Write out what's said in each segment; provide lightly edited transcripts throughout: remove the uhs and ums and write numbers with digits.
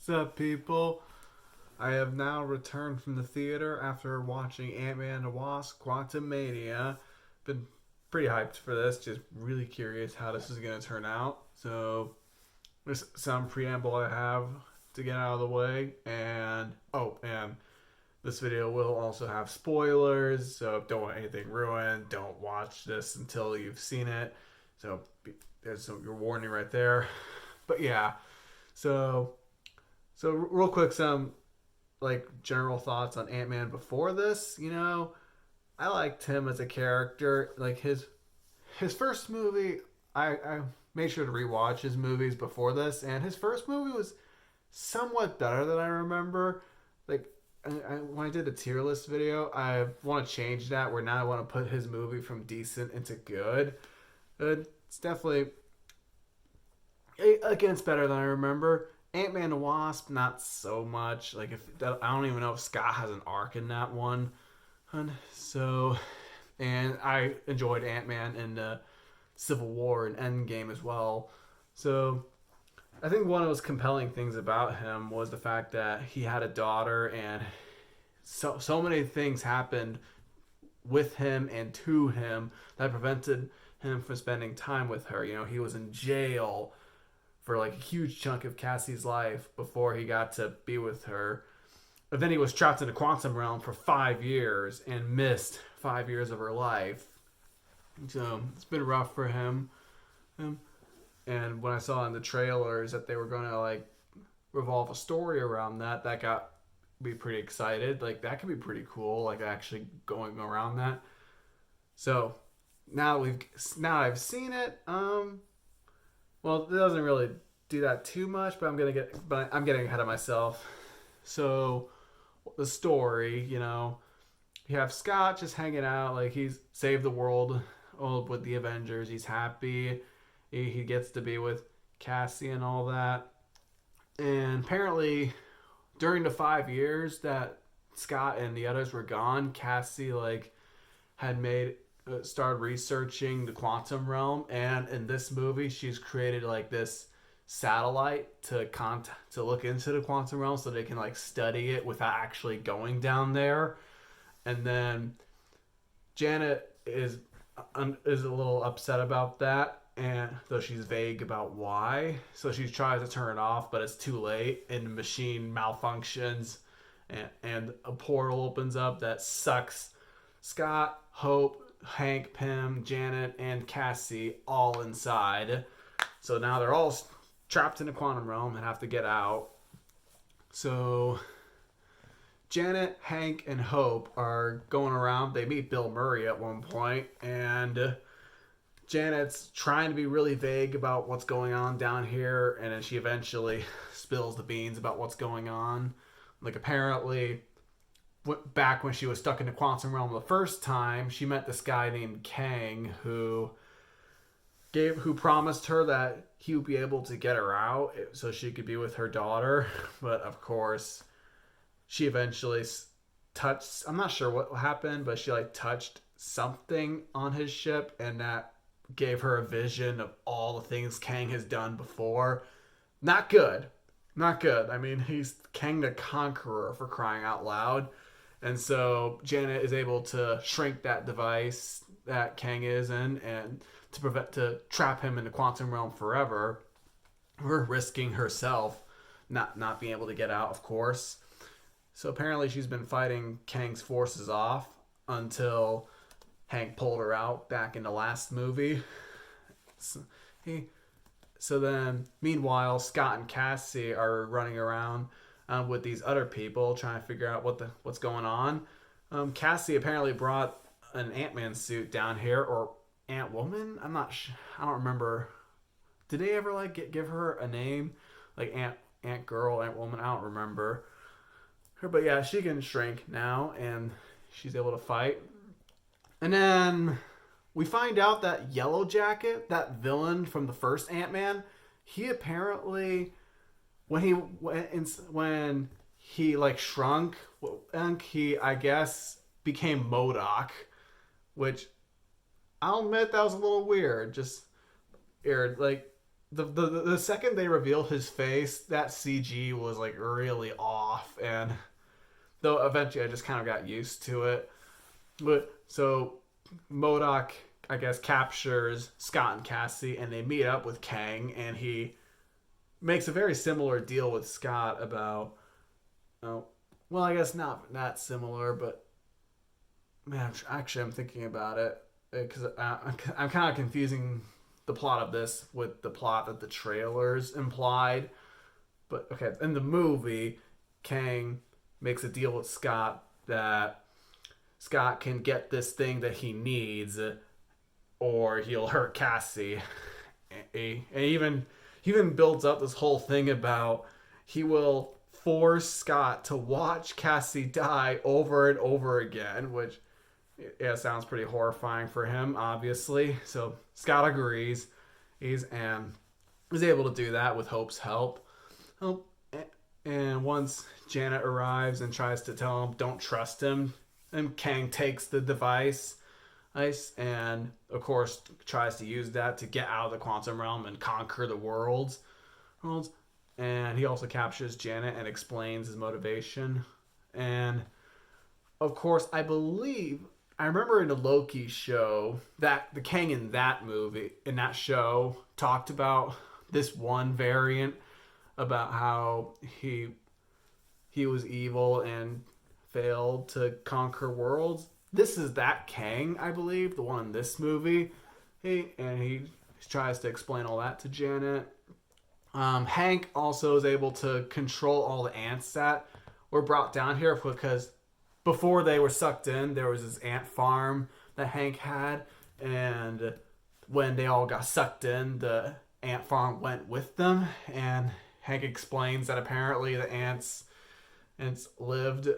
What's up, people? I have now returned from the theater after watching Ant-Man and the Wasp: Quantumania. Been pretty hyped for this. Just really curious how this is going to turn out. So, there's some preamble I have to get out of the way, and this video will also have spoilers. So, if you don't want anything ruined, don't watch this until you've seen it. So, there's your warning right there. But yeah, so real quick, some like general thoughts on Ant-Man before this. I liked him as a character. Like his first movie, I made sure to rewatch his movies before this, and his first movie was somewhat better than I remember. Like when I did the tier list video, I want to change that. Where now I want to put his movie from decent into good. It's definitely again, it's better than I remember. Ant-Man and Wasp, not so much. Like I don't even know if Scott has an arc in that one. So, and I enjoyed Ant-Man in Civil War and Endgame as well. So, I think one of those compelling things about him was the fact that he had a daughter, and so many things happened with him and to him that prevented him from spending time with her. He was in jail for like a huge chunk of Cassie's life before he got to be with her. But then he was trapped in the quantum realm for 5 years and missed 5 years of her life. So it's been rough for him. And when I saw in the trailers that they were going to like revolve a story around that got me pretty excited. Like that could be pretty cool. Like actually going around that. So now I've seen it. Well, it doesn't really do that too much, but I'm getting ahead of myself. So, the story, you have Scott just hanging out, like he's saved the world with the Avengers. He's happy. He gets to be with Cassie and all that. And apparently, during the 5 years that Scott and the others were gone, Cassie had started researching the quantum realm, and in this movie she's created like this satellite to look into the quantum realm so they can like study it without actually going down there. And then Janet is a little upset about that, and though she's vague about why, so she tries to turn it off, but it's too late and the machine malfunctions, and a portal opens up that sucks Scott, Hope, Hank, Pym, Janet, and Cassie all inside. So now they're all trapped in the quantum realm and have to get out. So Janet, Hank, and Hope are going around. They meet Bill Murray at one point, and Janet's trying to be really vague about what's going on down here, and then she eventually spills the beans about what's going on. Like apparently, back when she was stuck in the quantum realm the first time, she met this guy named Kang who promised her that he would be able to get her out so she could be with her daughter. But of course, she eventually touched, I'm not sure what happened, but she touched something on his ship, and that gave her a vision of all the things Kang has done before. Not good. I mean, he's Kang the Conqueror, for crying out loud. And so Janet is able to shrink that device that Kang is in, and to trap him in the quantum realm forever. We're risking herself not being able to get out, of course. So apparently she's been fighting Kang's forces off until Hank pulled her out back in the last movie. So then, meanwhile, Scott and Cassie are running around with these other people trying to figure out what's going on. Cassie apparently brought an Ant-Man suit down here, or Ant-Woman. I'm not sure. I don't remember. Did they ever give her a name, like Ant Girl, Ant-Woman? I don't remember her, but yeah, she can shrink now, and she's able to fight. And then we find out that Yellow Jacket, that villain from the first Ant-Man, he apparently, when he shrunk, he, I guess, became MODOK, which I'll admit that was a little weird. Just weird. Like, the second they revealed his face, that CG was like really off, and though eventually I just kind of got used to it. But so MODOK, I guess, captures Scott and Cassie, and they meet up with Kang, and he makes a very similar deal with Scott about, oh, well, I guess not that similar, but man, I'm thinking about it because I'm kind of confusing the plot of this with the plot that the trailers implied. But okay, in the movie, Kang makes a deal with Scott that Scott can get this thing that he needs, or he'll hurt Cassie. And he even builds up this whole thing about he will force Scott to watch Cassie die over and over again, which yeah, sounds pretty horrifying for him, obviously. So Scott agrees. He's able to do that with Hope's help. And once Janet arrives and tries to tell him don't trust him, and Kang takes the device, and of course tries to use that to get out of the quantum realm and conquer the worlds. And he also captures Janet and explains his motivation. And of course, I remember in the Loki show that the Kang in that show talked about this one variant about how he was evil and failed to conquer worlds. This is that Kang, I believe, the one in this movie. He tries to explain all that to Janet. Hank also is able to control all the ants that were brought down here because before they were sucked in, there was this ant farm that Hank had, and when they all got sucked in, the ant farm went with them, and Hank explains that apparently the ants lived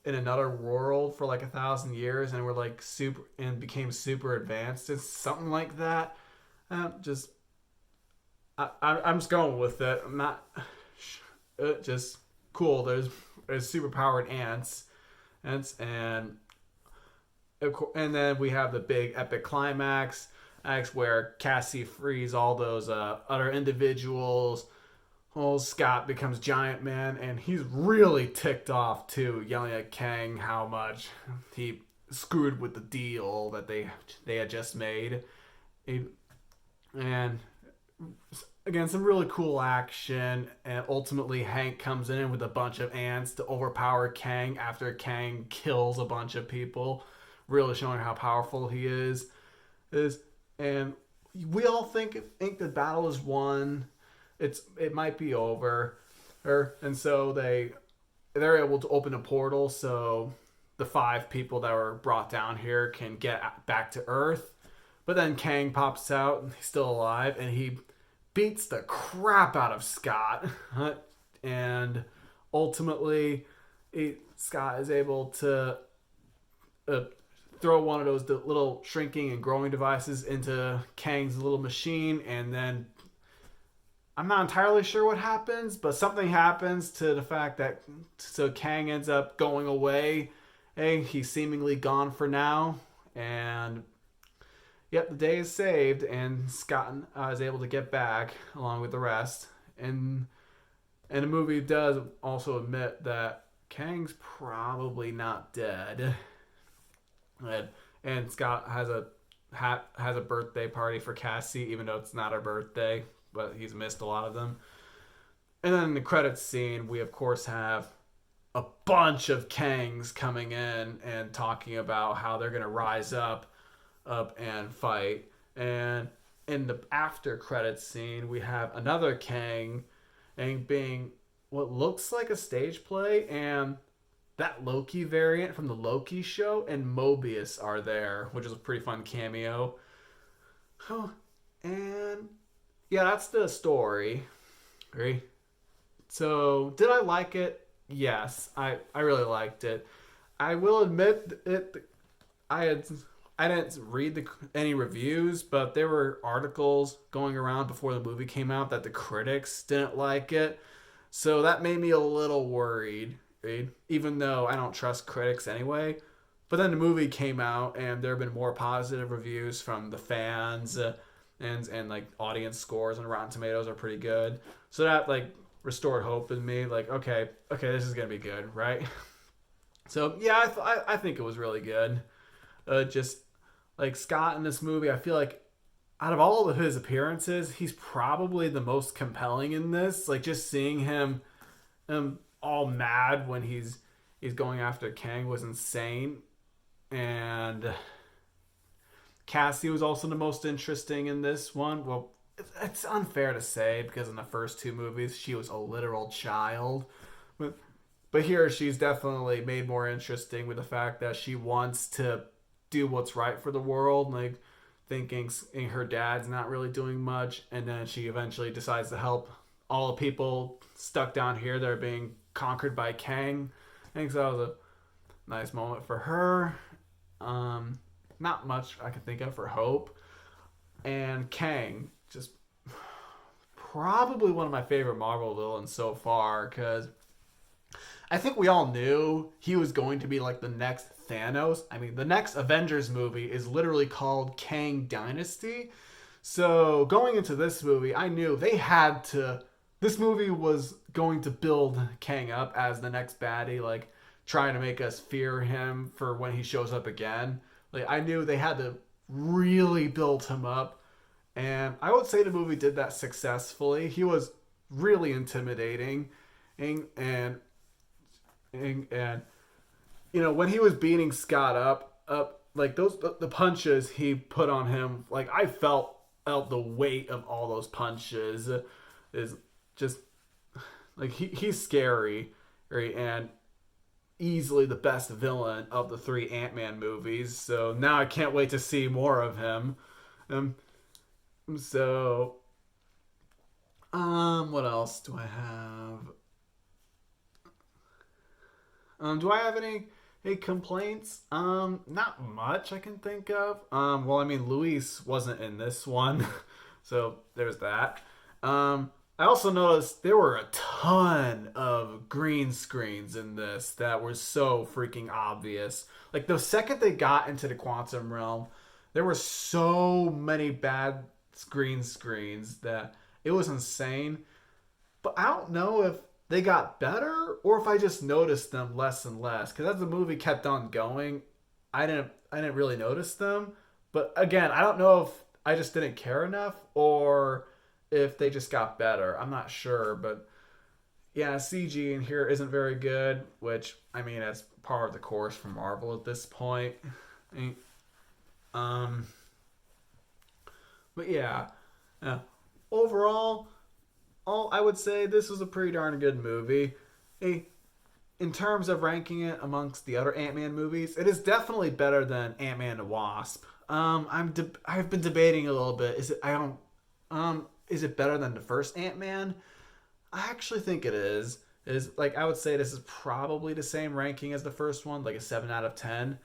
in another world for like 1,000 years and were like super and became super advanced. It's something like that. I'm just going with it. I'm not just cool. There's super powered ants, and then we have the big epic climax where Cassie frees all those other individuals. Well, Scott becomes Giant Man, and he's really ticked off too, yelling at Kang how much he screwed with the deal that they had just made. And again, some really cool action, and ultimately Hank comes in with a bunch of ants to overpower Kang after Kang kills a bunch of people, really showing how powerful he is. And we all think the battle is won. It might be over, and so they're able to open a portal so the 5 people that were brought down here can get back to Earth. But then Kang pops out, he's still alive, and he beats the crap out of Scott, and ultimately Scott is able to throw one of those little shrinking and growing devices into Kang's little machine, and then I'm not entirely sure what happens, but something happens to the fact that so Kang ends up going away. He's seemingly gone for now, and yep, the day is saved, and Scott is able to get back along with the rest. And the movie does also admit that Kang's probably not dead. And Scott has a birthday party for Cassie, even though it's not her birthday, but he's missed a lot of them. And then in the credits scene, we of course have a bunch of Kangs coming in and talking about how they're going to rise up and fight. And in the after credits scene, we have another Kang and being what looks like a stage play, and that Loki variant from the Loki show and Mobius are there, which is a pretty fun cameo. Oh, and yeah, that's the story. Right? So, did I like it? Yes, I really liked it. I will admit I didn't read any reviews, but there were articles going around before the movie came out that the critics didn't like it. So that made me a little worried, right? Even though I don't trust critics anyway. But then the movie came out, and there have been more positive reviews from the fans and like audience scores and Rotten Tomatoes are pretty good. So that like restored hope in me. Like okay, this is gonna be good, right? So yeah, I think it was really good. Just like Scott in this movie, I feel like out of all of his appearances, he's probably the most compelling in this. Like just seeing him all mad when he's going after Kang was insane. And Cassie was also the most interesting in this one. Well, it's unfair to say because in the first two movies she was a literal child. But here she's definitely made more interesting with the fact that she wants to do what's right for the world, like thinking her dad's not really doing much, and then she eventually decides to help all the people stuck down here that are being conquered by Kang. I think that was a nice moment for her. Not much I can think of for Hope. And Kang, just probably one of my favorite Marvel villains so far, because I think we all knew he was going to be like the next Thanos. I mean, the next Avengers movie is literally called Kang Dynasty. So going into this movie, I knew they had to. This movie was going to build Kang up as the next baddie, like trying to make us fear him for when he shows up again. Like I knew they had to really build him up, and I would say the movie did that successfully. He was really intimidating, and you know when he was beating Scott up like those the punches he put on him, like I felt the weight of all those punches. Is just like he's scary, right? And easily the best villain of the three Ant-Man movies. So now I can't wait to see more of him. So what else do I have? Do I have any complaints? Not much I can think of. Well, I mean, Luis wasn't in this one, so there's that. I also noticed there were a ton of green screens in this that were so freaking obvious. Like the second they got into the quantum realm, there were so many bad green screens that it was insane. But I don't know if they got better or if I just noticed them less and less. Because as the movie kept on going, I didn't really notice them. But again, I don't know if I just didn't care enough or if they just got better. I'm not sure, but yeah, CG in here isn't very good, which I mean that's part of the course for Marvel at this point. But yeah, overall, I would say this was a pretty darn good movie. In terms of ranking it amongst the other Ant-Man movies, it is definitely better than Ant-Man and Wasp. I've been debating a little bit. Is it better than the first Ant-Man? I actually think it is. Like I would say this is probably the same ranking as the first one, like a 7 out of 10.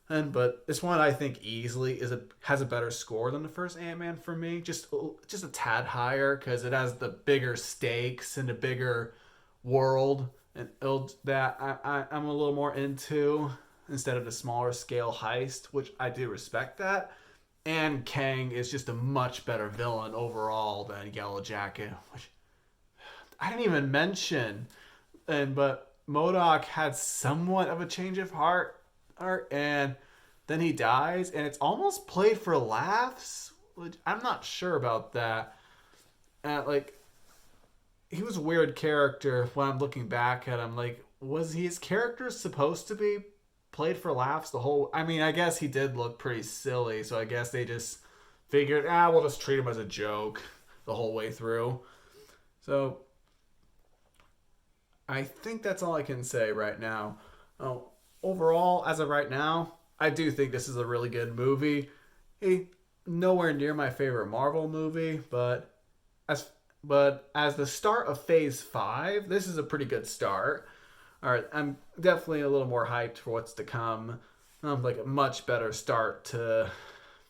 But this one I think easily has a better score than the first Ant-Man for me, just a tad higher because it has the bigger stakes and the bigger world and that I'm a little more into instead of the smaller scale heist, which I do respect that. And Kang is just a much better villain overall than Yellow Jacket, which I didn't even mention. But MODOK had somewhat of a change of heart, and then he dies, and it's almost played for laughs, which I'm not sure about that. Like, he was a weird character when I'm looking back at him. Like, was his character supposed to be played for laughs the whole... I mean, I guess he did look pretty silly, so I guess they just figured, we'll just treat him as a joke the whole way through. So, I think that's all I can say right now. Overall, as of right now, I do think this is a really good movie. Nowhere near my favorite Marvel movie, but as the start of Phase 5, this is a pretty good start. All right, I'm definitely a little more hyped for what's to come. Like a much better start to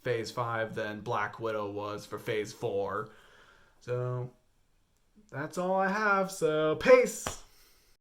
Phase 5 than Black Widow was for Phase 4. So, that's all I have. So, peace!